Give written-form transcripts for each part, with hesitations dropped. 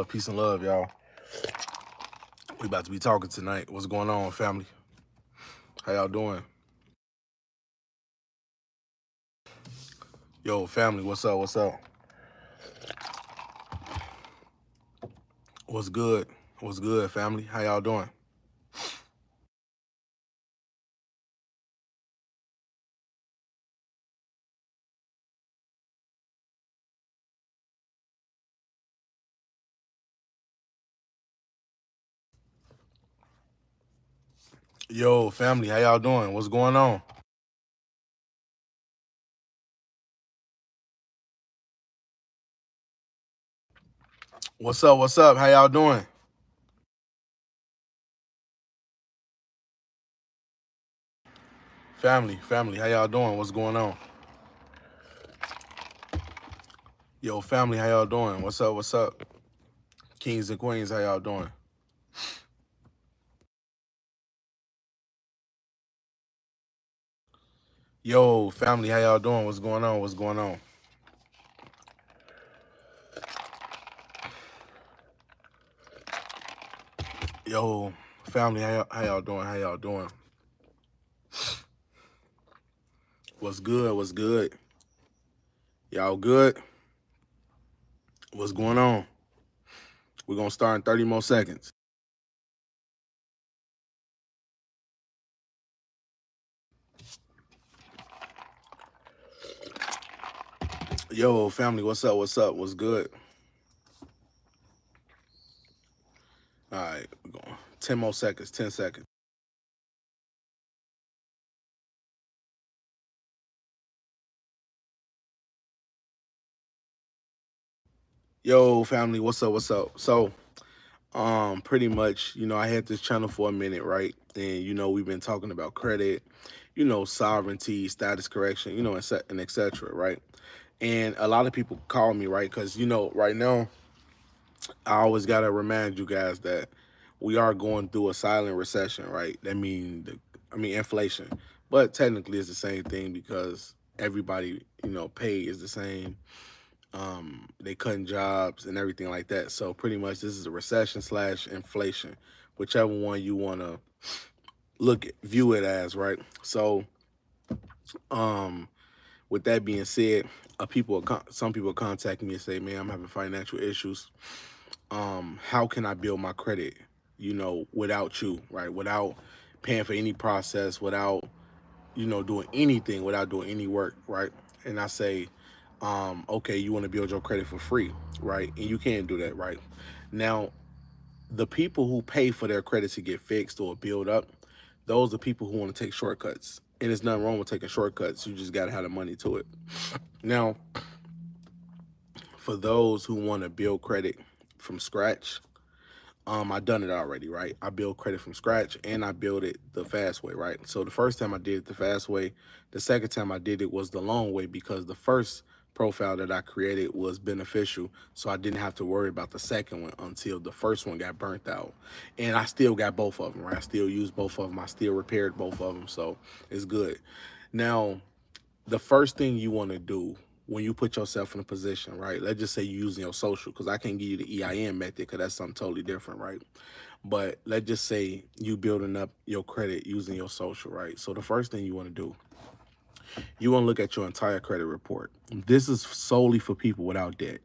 Peace and love, y'all. We about to be talking tonight. What's going on, family? How y'all doing? Yo, family, what's up? What's up? What's good? What's good, family? How y'all doing? Yo, family, how y'all doing? What's going on? What's up? What's up? How y'all doing? Family, how y'all doing? What's going on? Yo, family, how y'all doing? What's up? What's up? Kings and queens, how y'all doing? Yo, family, how y'all doing? What's going on? What's going on? Yo, family, how y'all doing? How y'all doing? What's good? What's good? Y'all good? What's going on? We're gonna start in 30 more seconds. Yo, family, what's up? What's up? What's good? All right, we're going 10 more seconds, 10 seconds. Yo, family, what's up? What's up? So, pretty much, I had this channel for a minute, right? And we've been talking about credit, sovereignty, status correction, and et cetera, right? And a lot of people call me, right? Because right now, I always gotta remind you guys that we are going through a silent recession, right? I mean inflation, but technically it's the same thing because everybody, pay is the same. They cutting jobs and everything like that. So pretty much this is a recession slash inflation, whichever one you want to view it as, right? So, um, with that being said, some people contact me and say, "Man, I'm having financial issues. How can I build my credit, without you, right? Without paying for any process, without, doing anything, without doing any work, right?" And I say, okay, you want to build your credit for free, right? And you can't do that, right? Now, the people who pay for their credit to get fixed or build up, those are people who want to take shortcuts. And there's nothing wrong with taking shortcuts. You just got to have the money to it. Now, for those who want to build credit from scratch, I done it already, right? I build credit from scratch and I build it the fast way, right? So the first time I did it the fast way, the second time I did it was the long way because the first profile that I created was beneficial. So I didn't have to worry about the second one until the first one got burnt out. And I still got both of them, right? I still used both of them. I still repaired both of them. So it's good. Now, the first thing you want to do when you put yourself in a position, right? Let's just say you're using your social, because I can't give you the EIN method because that's something totally different, right? But let's just say you building up your credit using your social, right? So the first thing you want to do, you want to look at your entire credit report. This is solely for people without debt.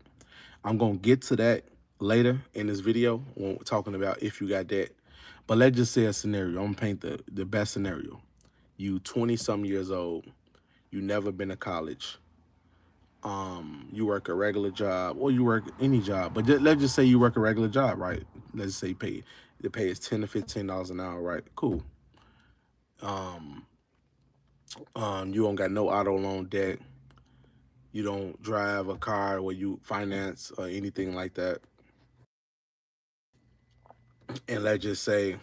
I'm going to get to that later in this video when we're talking about if you got debt. But let's just say a scenario. I'm going to paint the best scenario. You 20 some years old, you never been to college, you work a regular job or you work any job, but let's just say you work a regular job, right? Let's say the pay is $10 to $15 an hour, right? Cool. um you don't got no auto loan debt, you don't drive a car where you finance or anything like that, and let's just say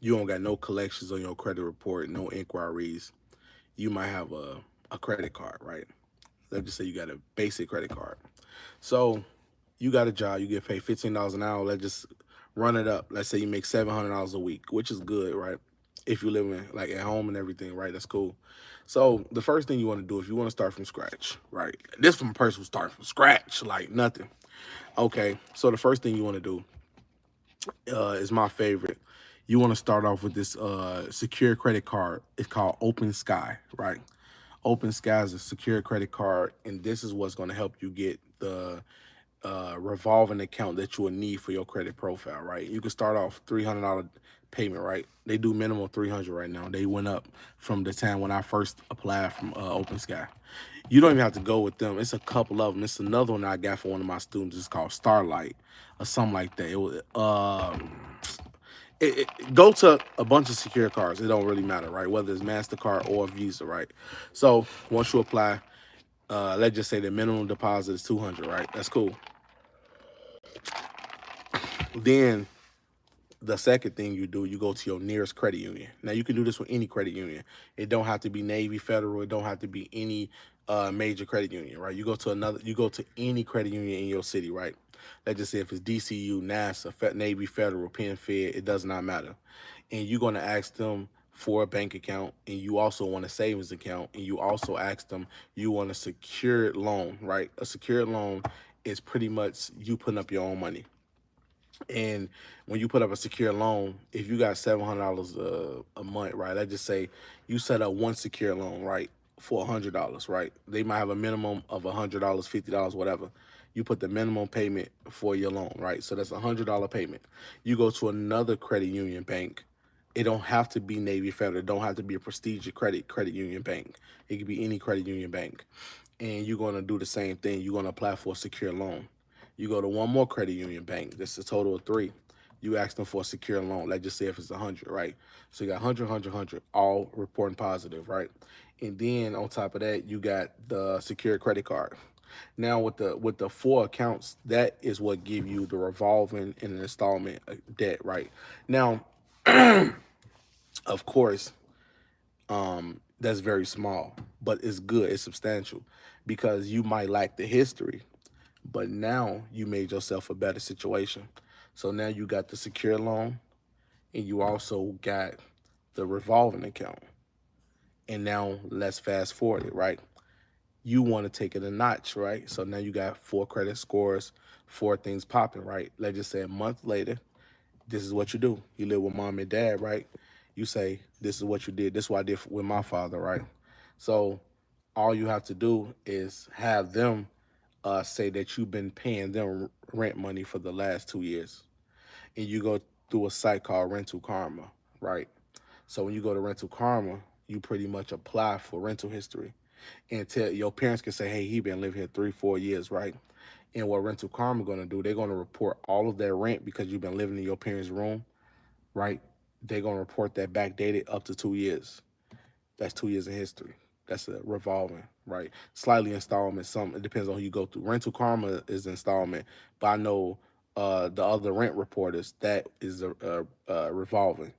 you don't got no collections on your credit report, no inquiries. You might have a credit card, right? Let's just say you got a basic credit card. So you got a job, you get paid $15 an hour. Let's just run it up. Let's say you make $700 a week, which is good, right? If you live in like at home and everything, right? That's cool. So the first thing you want to do if you want to start from scratch, right? This from a person who started from scratch, like nothing. Okay, so the first thing you want to do is my favorite. You want to start off with this secure credit card. It's called Open Sky, right? Open Sky is a secure credit card, and this is what's going to help you get the revolving account that you will need for your credit profile, right? You can start off $300 payment, right? They do minimum 300 right now. They went up from the time when I first applied from Open Sky. You don't even have to go with them. It's a couple of them. It's another one I got for one of my students. It's called Starlight or something like that. It was go to a bunch of secure cards. It don't really matter, right? Whether it's MasterCard or Visa, right? So once you apply, let's just say the minimum deposit is 200, right? That's cool. Then the second thing you do, you go to your nearest credit union. Now you can do this with any credit union. It don't have to be Navy, Federal. It don't have to be any major credit union, right? You go to any credit union in your city, right? Let's just say if it's DCU, NASA, Navy, Federal, Penn Fed, it does not matter. And you're going to ask them for a bank account, and you also want a savings account, and you also ask them you want a secured loan, right? A secured loan is pretty much you putting up your own money. And when you put up a secure loan, if you got $700 a month, right? Let's just say you set up one secure loan, right, for $100, right? They might have a minimum of $100, $50, whatever. You put the minimum payment for your loan, right? So that's $100 payment. You go to another credit union bank. It don't have to be Navy Federal. It don't have to be a prestigious credit union bank. It could be any credit union bank, and you're going to do the same thing. You're going to apply for a secure loan. You go to one more credit union bank. That's a total of three. You ask them for a secure loan. Let's just say if it's 100, right? So you got 100, 100, 100, all reporting positive, right? And then on top of that, you got the secure credit card. Now with the four accounts, that is what give you the revolving and an installment debt, right? Now, of course, that's very small, but it's good, it's substantial because you might lack the history, but now you made yourself a better situation. So now you got the secure loan and you also got the revolving account. And now let's fast forward it, right? You want to take it a notch, right? So now you got four credit scores, four things popping, right? Let's just say a month later, this is what you do. You live with mom and dad, right? You say, this is what you did. This is what I did with my father, right? So all you have to do is have them say that you've been paying them rent money for the last 2 years. And you go through a site called Rental Karma, right? So when you go to Rental Karma, you pretty much apply for rental history and tell your parents can say, hey, he been living here 3, 4 years, right? And what Rental Karma gonna do, they're gonna report all of their rent because you've been living in your parents' room, right? They're gonna report that backdated up to 2 years. That's 2 years in history. That's a revolving, right? Slightly installment. Some it depends on who you go through. Rental Karma is installment, but I know the other rent reporters that is a revolving,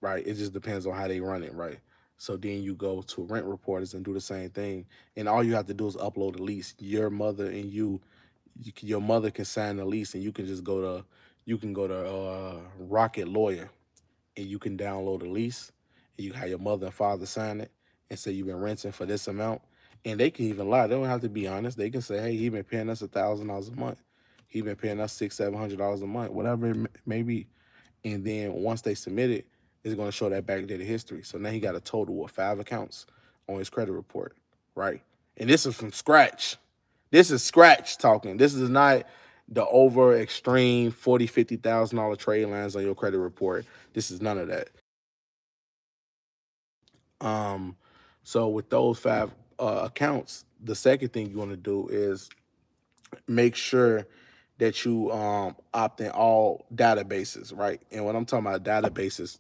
right? It just depends on how they run it, right? So then you go to rent reporters and do the same thing, and all you have to do is upload a lease. Your mother and your mother can sign the lease, and you can go to Rocket Lawyer and you can download a lease and you have your mother and father sign it and say you've been renting for this amount. And they can even lie. They don't have to be honest. They can say, hey, he been paying us $1,000 a month. He been paying us $600, $700 a month, whatever it may be. And then once they submit it, it's going to show that backdated history. So now he got a total of 5 accounts on his credit report, right? And this is from scratch. This is scratch talking. This is not the over extreme 40, $50,000 trade lines on your credit report. This is none of that. Um, so with those five accounts, the second thing you want to do is make sure that you opt in all databases, right? And when I'm talking about databases,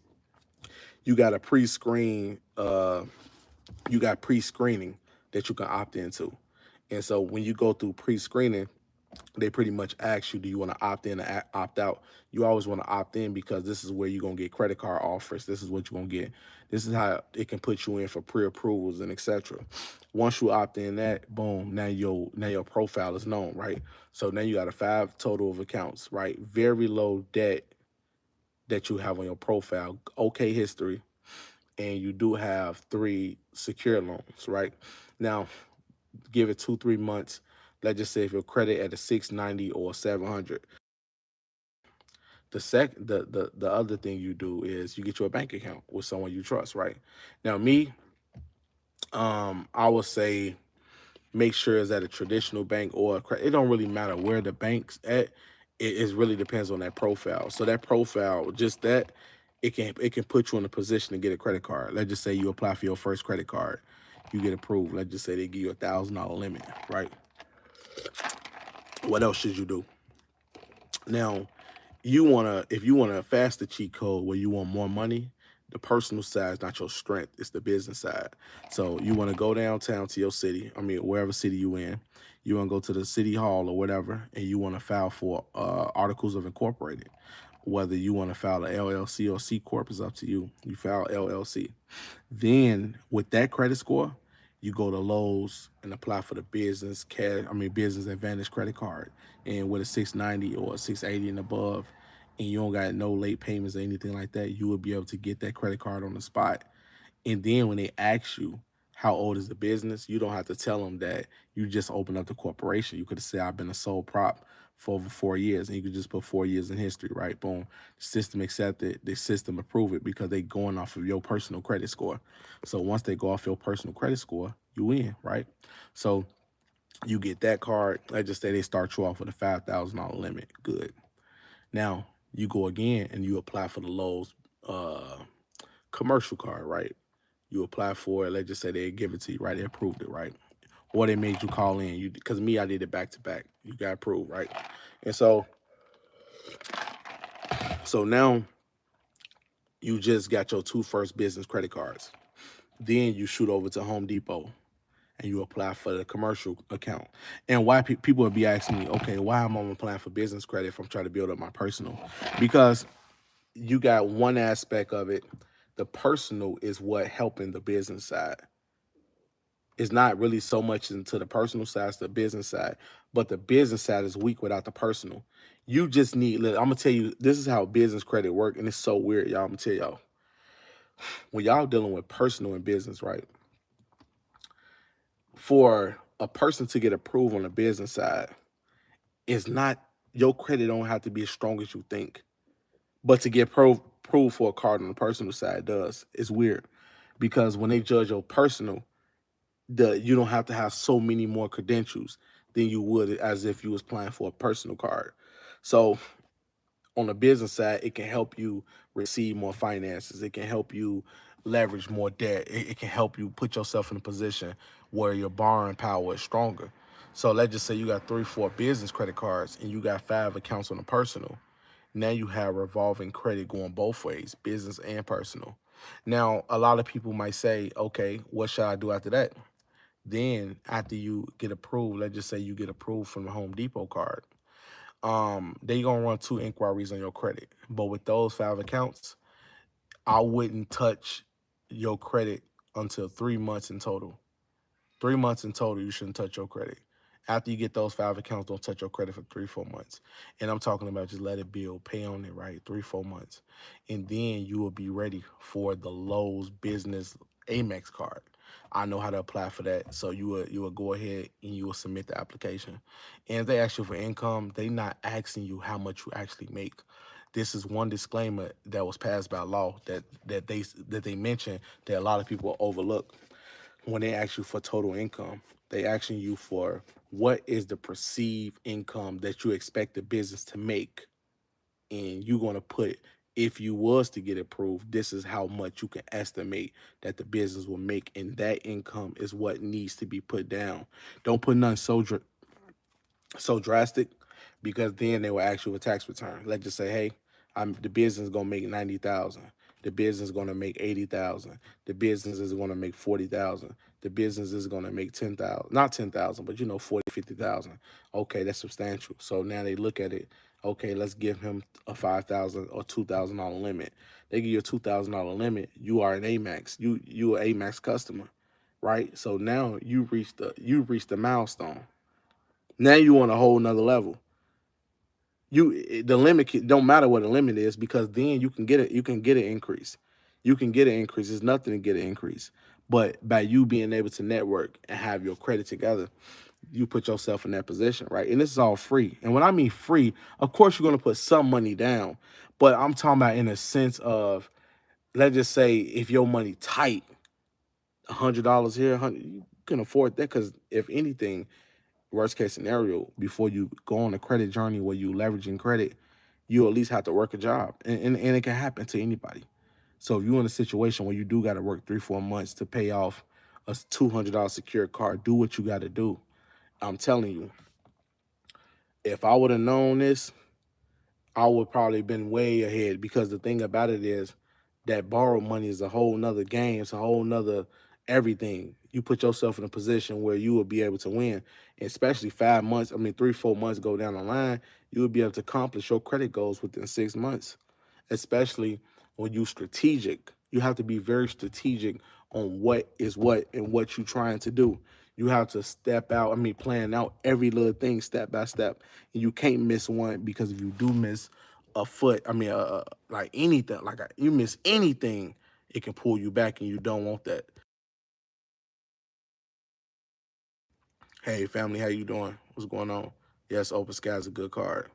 you got a pre-screen, you got pre-screening that you can opt into. And so when you go through pre-screening, they pretty much ask you, do you want to opt in or opt out? You always want to opt in because this is where you're going to get credit card offers. This is what you're going to get. This is how it can put you in for pre-approvals and etc. Once you opt in that, boom, now your profile is known, right? So now you got a 5 total of accounts, right? Very low debt that you have on your profile, okay history, and you do have 3 secure loans, right? Now, give it 2, 3 months. Let's just say if your credit at a 690 or 700. The other thing you do is you get you a bank account with someone you trust, right? Now me, I would say make sure it's at a traditional bank or it don't really matter where the bank's at. It really depends on that profile. So that profile, just that, it can put you in a position to get a credit card. Let's just say you apply for your first credit card, you get approved. Let's just say they give you $1,000 limit, right? What else should you do? Now, if you wanna fast the cheat code where you want more money, the personal side is not your strength, it's the business side. So you wanna go downtown to your city, I mean wherever city you in, you wanna go to the city hall or whatever, and you wanna file for articles of incorporated. Whether you want to file a LLC or C corp is up to you. You file LLC. Then with that credit score, you go to Lowe's and apply for the business advantage credit card. And with a 690 or a 680 and above, and you don't got no late payments or anything like that, you will be able to get that credit card on the spot. And then when they ask you how old is the business, you don't have to tell them that you just opened up the corporation. You could have said I've been a sole prop for over 4 years, and you could just put 4 years in history, right? Boom. The system accept it, the system approve it because they going off of your personal credit score. So once they go off your personal credit score, you win, right? So you get that card. I just say they start you off with a $5,000 limit. Good. Now you go again and you apply for the Lowe's commercial card, right? You apply for it. Let's just say they give it to you, right? They approved it, right? Or they made you call in. You because me, I did it back to back. You got approved, right? And so now you just got your two first business credit cards. Then you shoot over to Home Depot and you apply for the commercial account. And why people would be asking me, okay, why am I applying for business credit if I'm trying to build up my personal? Because you got one aspect of it. The personal is what helping the business side. It's not really so much into the personal side, it's the business side. But the business side is weak without the personal. You just need, I'm gonna tell you, this is how business credit work, and it's so weird, y'all. I'm gonna tell y'all. When y'all dealing with personal and business, right? For a person to get approved on the business side, it's not your credit don't have to be as strong as you think. But to get approved for a card on the personal side does. It's weird. Because when they judge your personal, you don't have to have so many more credentials than you would as if you was applying for a personal card. So on the business side, it can help you receive more finances. It can help you leverage more debt. It can help you put yourself in a position where your borrowing power is stronger. So let's just say you got 3, 4 business credit cards and you got 5 accounts on the personal. Now you have revolving credit going both ways, business and personal. Now, a lot of people might say, okay, what should I do after that? Then after you get approved, let's just say you get approved from the Home Depot card. They gonna run 2 inquiries on your credit. But with those 5 accounts, I wouldn't touch your credit until 3 months in total. 3 months in total, you shouldn't touch your credit. After you get those 5 accounts, don't touch your credit for 3, 4 months. And I'm talking about just let it build, pay on it, right? 3, 4 months. And then you will be ready for the Lowe's business Amex card. I know how to apply for that. So you will go ahead and you will submit the application. And if they ask you for income, they not asking you how much you actually make. This is one disclaimer that was passed by law that they mentioned that a lot of people overlook when they ask you for total income. They asking you for what is the perceived income that you expect the business to make, and you're gonna put if you was to get approved, this is how much you can estimate that the business will make, and that income is what needs to be put down. Don't put nothing so drastic because then they will ask you a tax return. Let's just say, hey, the business is gonna make 90,000. The business is gonna make 80,000. The business is gonna make 40,000. The business is gonna make 10,000, not 10,000, but 40, 50,000. Okay, that's substantial. So now they look at it. Okay, let's give him a 5,000 or $2,000 limit. They give you a $2,000 limit. You are an Amex. You an Amex customer, right? So now you reached the milestone. Now you on a whole nother level. The limit don't matter what the limit is because then you can get it. You can get an increase. You can get an increase. It's nothing to get an increase, but by you being able to network and have your credit together, you put yourself in that position, right? And this is all free. And when I mean free, of course you're gonna put some money down, but I'm talking about in a sense of, let's just say if your money tight, $100 here, 100, you can afford that because if anything, worst case scenario, before you go on a credit journey where you leveraging credit, you at least have to work a job, and it can happen to anybody. So if you're in a situation where you do got to work 3 4 months to pay off a $200 secured card, do what you got to do. I'm telling you, if I would have known this, I would probably been way ahead, because the thing about it is that borrowed money is a whole nother game. It's a whole nother everything. You put yourself in a position where you will be able to win, especially 5 months. I mean, 3 4 months go down the line, you will be able to accomplish your credit goals within 6 months, especially when you strategic. You have to be very strategic on what is what and what you're trying to do. You have to step out, I mean, plan out every little thing step by step. And you can't miss one, because if you do miss a foot, I mean, like anything, like you miss anything, it can pull you back, and you don't want that. Hey, family, how you doing? What's going on? Yes, Open Sky's a good card.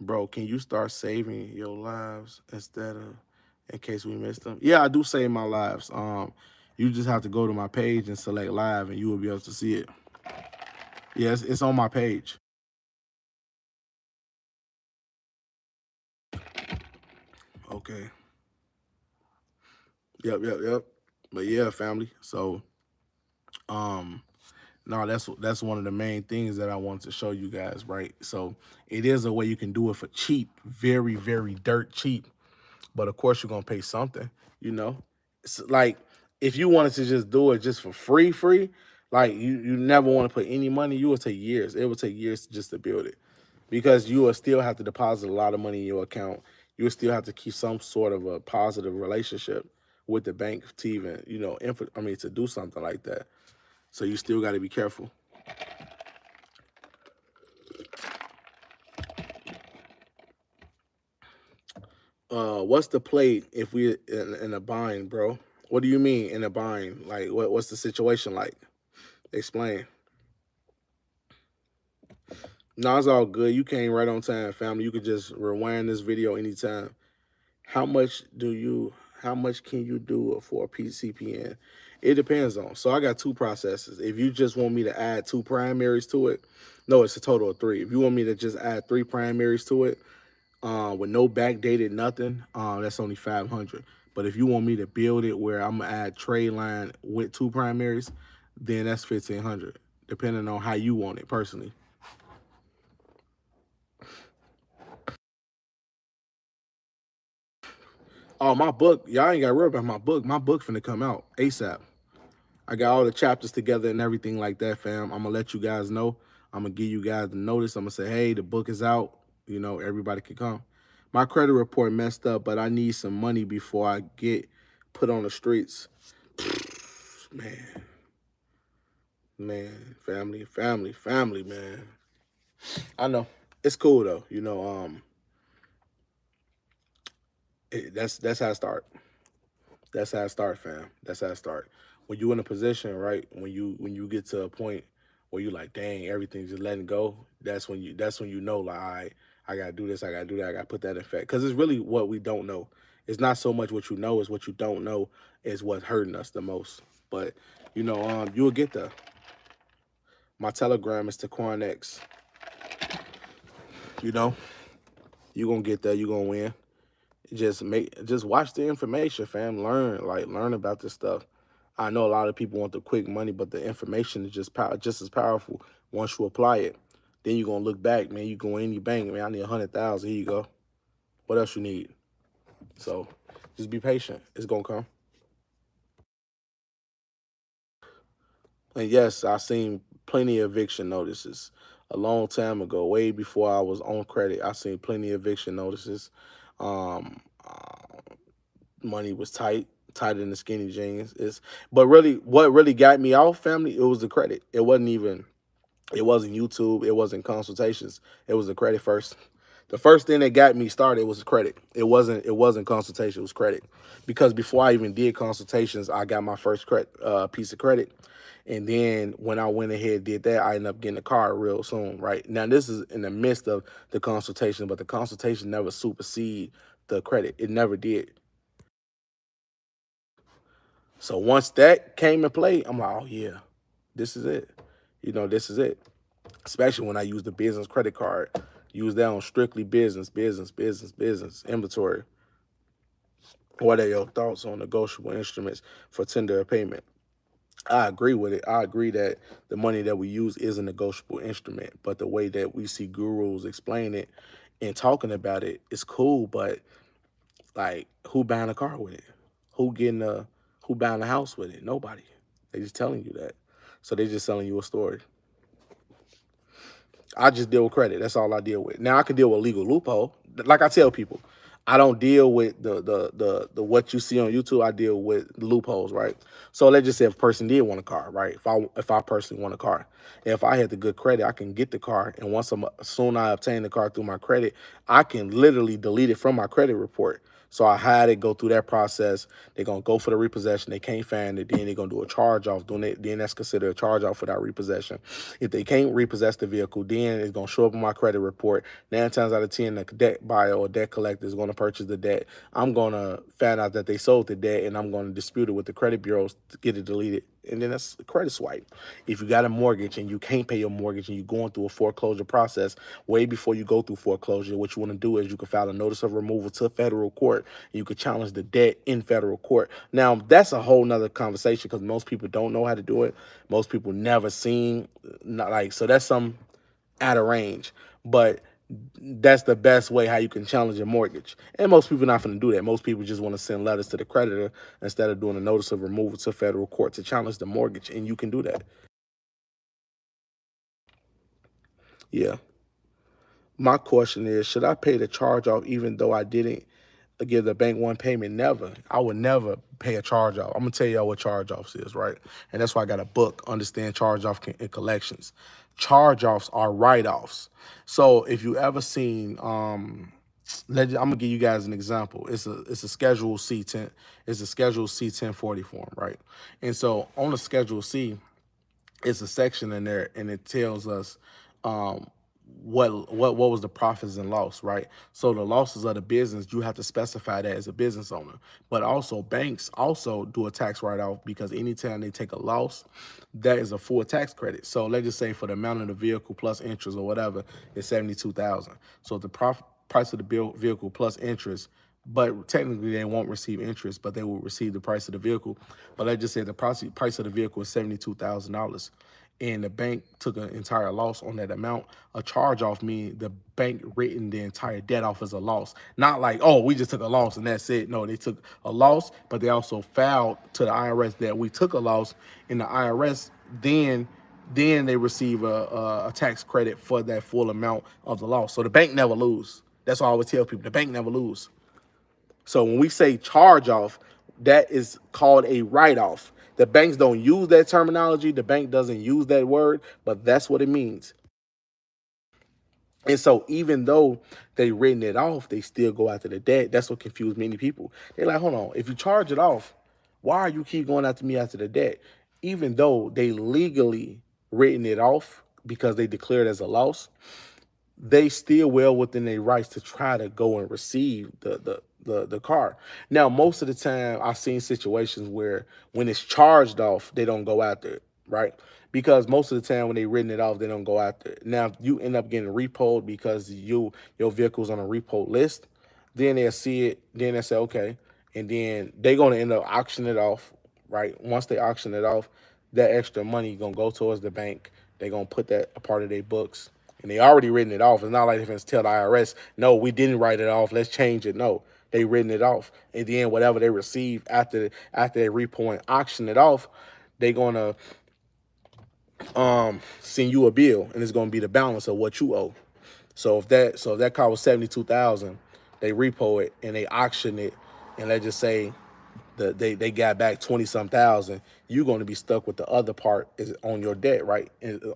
Bro, can you start saving your lives instead of in case we missed them? Yeah, I do save my lives. You just have to go to my page and select live, and you will be able to see it. Yes, it's on my page. Okay. Yep. But yeah, family. So, um, no, that's one of the main things that I want to show you guys, right? So it is a way you can do it for cheap, very, very dirt cheap. But of course, you're gonna pay something, you know. It's like if you wanted to just do it just for free, like you never want to put any money. You will take years. It will take years just to build it, because you will still have to deposit a lot of money in your account. You will still have to keep some sort of a positive relationship with the bank to even, I mean, to do something like that. So you still got to be careful. What's the play if we in a bind, bro? What do you mean in a bind? Like, what's the situation like? Explain. No, it's all good. You came right on time, family. You could just rewind this video anytime. How much do you? How much can you do for a PCPN? It depends on. So I got two processes. If you just want me to add two primaries to it, no, it's a total of three. If you want me to just add three primaries to it, with no backdated nothing, that's only 500. But if you want me to build it where I'm gonna add trade line with two primaries, then that's 1500, depending on how you want it personally. Oh, my book, y'all ain't got to worry about my book. My book finna come out ASAP. I got all the chapters together and everything like that, fam. I'm gonna let you guys know. I'm gonna give you guys the notice. I'm gonna say, hey, the book is out. Everybody can come. My credit report messed up, but I need some money before I get put on the streets. Man, man, family, man. I know it's cool though. That's how I start. That's how I start, fam. That's how I start. When you in a position, right? When you get to a point where you like, dang, everything's just letting go. That's when you know, like, all right, I gotta do this, I gotta do that, I gotta put that in effect. Because it's really what we don't know. It's not so much what you know, it's what you don't know is what's hurting us the most. But you'll get there. My telegram is Taquan X. You know, you gonna get there, you gonna win. Just watch the information, fam. Learn about this stuff. I know a lot of people want the quick money, but the information is just as powerful once you apply it. Then you're gonna look back, man. You go in your bank, man. I need 100,000. Here you go. What else you need? So just be patient. It's gonna come. And yes, I seen plenty of eviction notices a long time ago, way before I was on credit. I seen plenty of eviction notices. Um, Money was tight, tighter than the skinny jeans. But really, what really got me off, family, it was the credit. It wasn't YouTube, it wasn't consultations. It was the credit first. The first thing that got me started was credit. It wasn't consultation. It was credit, because before I even did consultations, I got my first piece of credit, and then when I went ahead and did that, I ended up getting a car real soon. Right now, this is in the midst of the consultation, but the consultation never supersede the credit. It never did. So once that came in play, I'm like, oh yeah, this is it. This is it. Especially when I use the business credit card. Use that on strictly business inventory. What are your thoughts on negotiable instruments for tender of payment? I agree with it. I agree that the money that we use is a negotiable instrument, but the way that we see gurus explain it and talking about it is cool, but like, who buying a car with it? Who getting a who buying a house with it? Nobody. They just telling you that. So they just selling you a story. I just deal with credit. That's all I deal with. Now I can deal with legal loophole. Like I tell people, I don't deal with the what you see on YouTube. I deal with loopholes, right? So let's just say if a person did want a car, right? If I personally want a car, if I had the good credit, I can get the car, and once soon I obtain the car through my credit, I can literally delete it from my credit report. So I had it go through that process. They're gonna go for the repossession. They can't find it. Then they're gonna do a charge off. Then that's considered a charge off for that repossession. If they can't repossess the vehicle, then it's gonna show up on my credit report. 9 times out of 10, the debt buyer or debt collector is gonna purchase the debt. I'm gonna find out that they sold the debt, and I'm gonna dispute it with the credit bureaus to get it deleted. And then that's a credit swipe. If you got a mortgage and you can't pay your mortgage and you're going through a foreclosure process, way before you go through foreclosure, what you want to do is you can file a notice of removal to federal court. And you could challenge the debt in federal court. Now, that's a whole nother conversation, because most people don't know how to do it. Most people never seen, not like, so that's some out of range. But that's the best way how you can challenge your mortgage. And most people not going to do that. Most people just want to send letters to the creditor instead of doing a notice of removal to federal court to challenge the mortgage. And you can do that. Yeah. My question is, should I pay the charge off even though I didn't give the bank one payment? Never. I would never pay a charge off. I'm gonna tell y'all what charge offs is, right? And that's why I got a book, Understand Charge Off and Collections. Charge offs are write offs. So if you ever seen, I'm gonna give you guys an example. It's a Schedule C10. It's a Schedule C1040 form, right? And so on the Schedule C, it's a section in there, and it tells us um, what was the profits and loss, right? So the losses of the business, you have to specify that as a business owner. But also banks also do a tax write-off, because anytime they take a loss, that is a full tax credit. So let's just say for the amount of the vehicle plus interest or whatever is 72,000. So the price of the vehicle plus interest, but technically they won't receive interest, but they will receive the price of the vehicle. But let's just say the price of the vehicle is $72,000, and the bank took an entire loss on that amount. A charge off means the bank written the entire debt off as a loss. Not like, oh, we just took a loss and that's it. No, they took a loss, but they also filed to the IRS that we took a loss, and the IRS then they receive a tax credit for that full amount of the loss. So the bank never lose. That's why I always tell people, the bank never lose. So when we say charge off, that is called a write off. The banks don't use that terminology. The bank doesn't use that word, but that's what it means. And so even though they written it off, they still go after the debt. That's what confused many people. They're like, hold on, if you charge it off, why are you keep going after me after the debt? Even though they legally written it off because they declared it as a loss, they still well within their rights to try to go and receive the car. Now, most of the time, I've seen situations where when it's charged off, they don't go after it, right? Because most of the time when they written it off, they don't go after it. Now, you end up getting repoed because your vehicle's on a repo list. Then they'll see it. Then they say, okay, and then they're gonna end up auctioning it off, right? Once they auction it off, that extra money gonna go towards the bank. They're gonna put that a part of their books, and they already written it off. It's not like they can tell the IRS, no, we didn't write it off, let's change it. No, they written it off. And then whatever they receive after they repo and auction it off, they gonna send you a bill, and it's gonna be the balance of what you owe. So if that car was 72,000, they repo it and they auction it, and let's just say they got back 20 some thousand, you're going to be stuck with the other part is on your debt, right?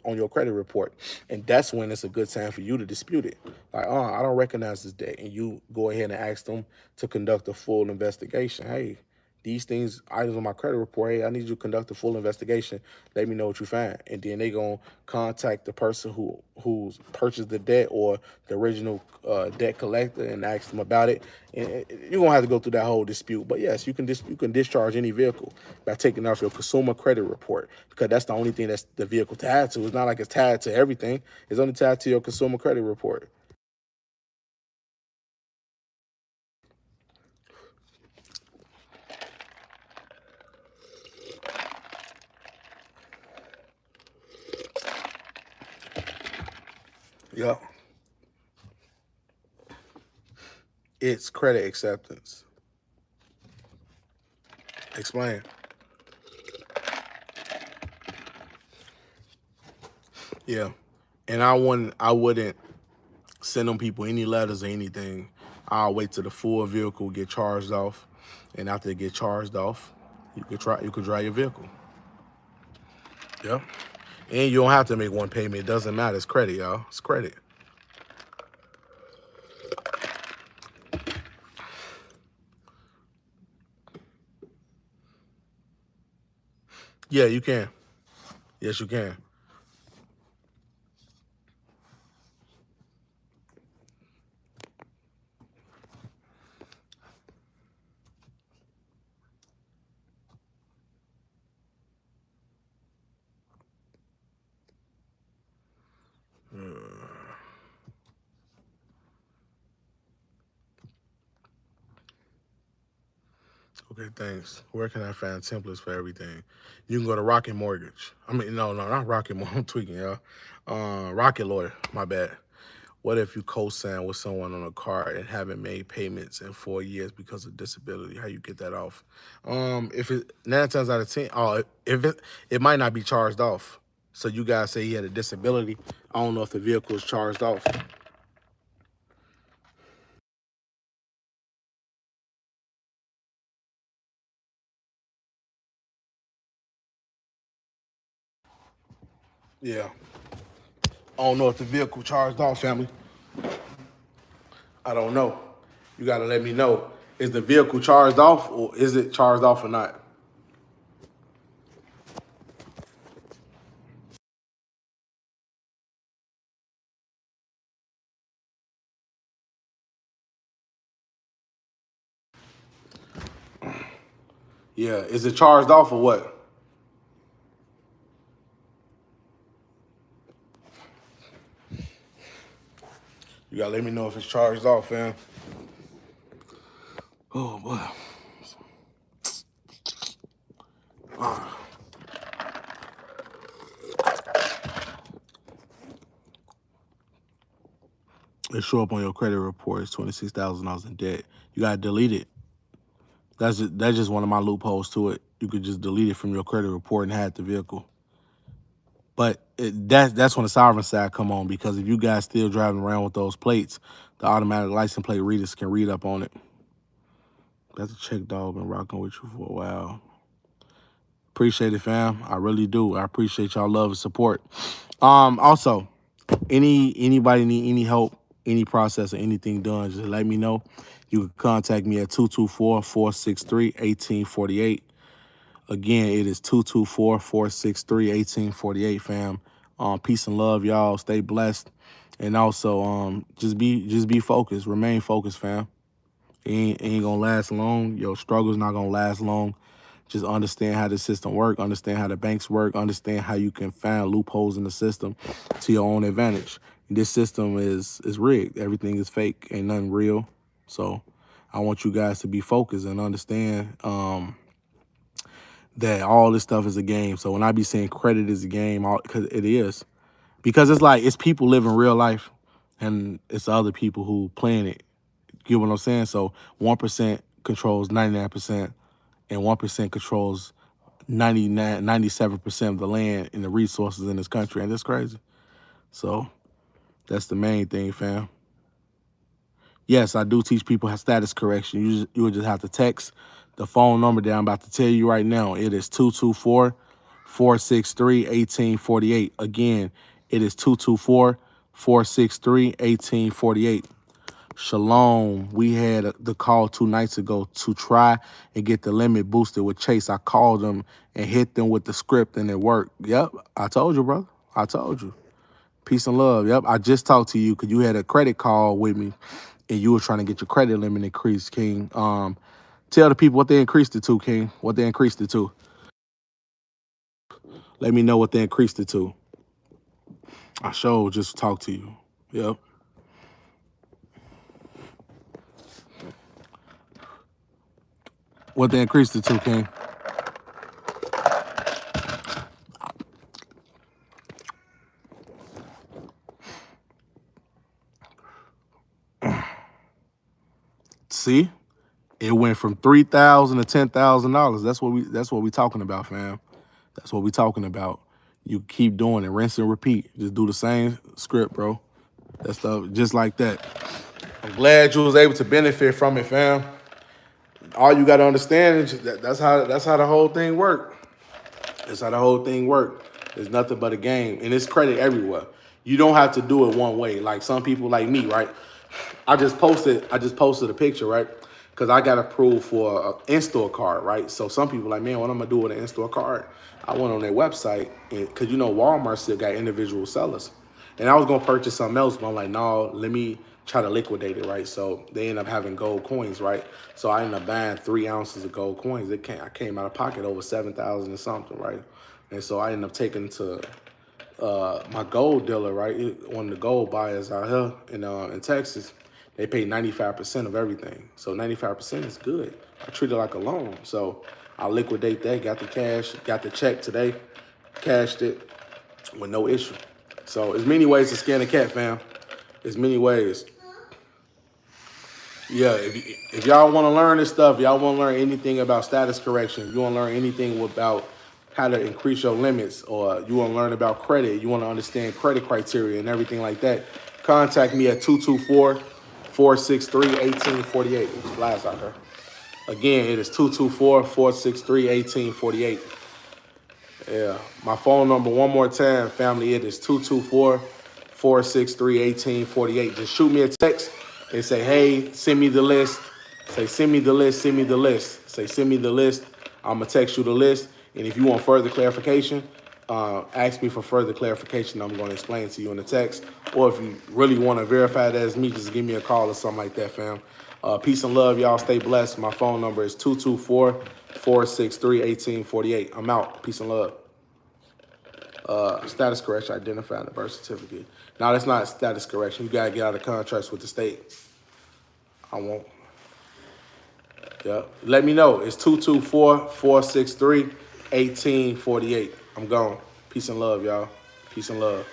On your credit report. And that's when it's a good time for you to dispute it. Like, I don't recognize this debt. And you go ahead and ask them to conduct a full investigation. Hey, these things, items on my credit report, hey, I need you to conduct a full investigation. Let me know what you find. And then they gonna contact the person who's purchased the debt or the original debt collector and ask them about it. And you're gonna have to go through that whole dispute. But yes, you can discharge any vehicle by taking off your consumer credit report, because that's the only thing that's the vehicle tied to. It's not like it's tied to everything. It's only tied to your consumer credit report. Yep. It's credit acceptance. Explain. Yeah. And I wouldn't send them people any letters or anything. I'll wait till the full vehicle get charged off. And after it get charged off, you could drive your vehicle. Yep. And you don't have to make one payment. It doesn't matter. It's credit, y'all. It's credit. Yeah, you can. Yes, you can. Okay, thanks. Where can I find templates for everything? You can go to Rocket Mortgage. I mean, no, not Rocket Mortgage. I'm tweaking, y'all. Rocket Lawyer, my bad. What if you co-sign with someone on a car and haven't made payments in 4 years because of disability? How you get that off? If it 9 times out of 10, if it might not be charged off. So you guys say he had a disability. I don't know if the vehicle is charged off. Yeah. I don't know if the vehicle charged off, family. I don't know. You gotta let me know. Is the vehicle charged off or is it charged off or not? Yeah. Is it charged off or what? You gotta let me know if it's charged off, fam. Oh boy. It show up on your credit report. It's $26,000 in debt. You gotta delete it. That's just one of my loopholes to it. You could just delete it from your credit report and have the vehicle. But that's when the sovereign side come on, because if you guys still driving around with those plates, the automatic license plate readers can read up on it. That's a check dog. Been rocking with you for a while. Appreciate it, fam. I really do. I appreciate y'all love and support. Also, anybody need any help, any process or anything done, just let me know. You can contact me at 224-463-1848. Again, it is 224-463-1848, fam. Peace and love, y'all. Stay blessed. And also, just be focused. Remain focused, fam. It ain't gonna last long. Your struggle's not gonna last long. Just understand how the system work, understand how the banks work, understand how you can find loopholes in the system to your own advantage. This system is rigged. Everything is fake. Ain't nothing real. So I want you guys to be focused and understand that all this stuff is a game. So when I be saying credit is a game, because it is. Because it's like, it's people living real life and it's other people who playing it. You get what I'm saying? So 1% controls 99% and 1% controls 97% of the land and the resources in this country. And that's crazy. So that's the main thing, fam. Yes, I do teach people how status correction. You would just have to text The phone number that I'm about to tell you right now, it is 224-463-1848. Again, it is 224-463-1848. Shalom. We had the call 2 nights ago to try and get the limit boosted with Chase. I called them and hit them with the script and it worked. Yep, I told you, brother. I told you. Peace and love. Yep, I just talked to you because you had a credit call with me and you were trying to get your credit limit increased, King. Tell the people what they increased it to, King. What they increased it to. Let me know what they increased it to. I sure just talked to you. Yep. What they increased it to, King. See? It went from $3,000 to $10,000. That's what we talking about, fam. That's what we talking about. You keep doing it, rinse and repeat. Just do the same script, bro. That stuff, just like that. I'm glad you was able to benefit from it, fam. All you gotta understand is that's how the whole thing worked. That's how the whole thing worked. It's nothing but a game, and it's credit everywhere. You don't have to do it one way. Like some people like me, right? I just posted a picture, right? Because I got approved for an in-store card, right? So some people like, man, what I'm gonna do with an in-store card? I went on their website, and because Walmart still got individual sellers, and I was gonna purchase something else, but I'm like, no, let me try to liquidate it, right? So they end up having gold coins, right? So I ended up buying 3 ounces of gold coins. I came out of pocket over 7,000 or something, right? And so I ended up taking to my gold dealer, right? One of the gold buyers out here in Texas. They pay 95% of everything. So 95% is good. I treat it like a loan. So I liquidate that, got the cash, got the check today, cashed it with no issue. So there's many ways to skin a cat, fam. There's many ways. Yeah, if y'all want to learn this stuff, y'all want to learn anything about status correction, if you want to learn anything about how to increase your limits, or you want to learn about credit, you want to understand credit criteria and everything like that, contact me at 224-463-1848. It's flies out here. Again, it is 224-463-1848. Yeah, my phone number one more time, family, it is 224-463-1848. Just shoot me a text and say, hey, send me the list. Say, send me the list, send me the list. Say, send me the list. I'm going to text you the list. And if you want further clarification, ask me for further clarification. I'm going to explain to you in the text. Or if you really want to verify that as me, just give me a call or something like that, fam. Peace and love, y'all. Stay blessed. My phone number is 224-463-1848. I'm out. Peace and love. Status correction identified in the birth certificate. Now, that's not status correction. You got to get out of contracts with the state. I won't. Yeah. Let me know. It's 224-463-1848. I'm gone. Peace and love, y'all. Peace and love.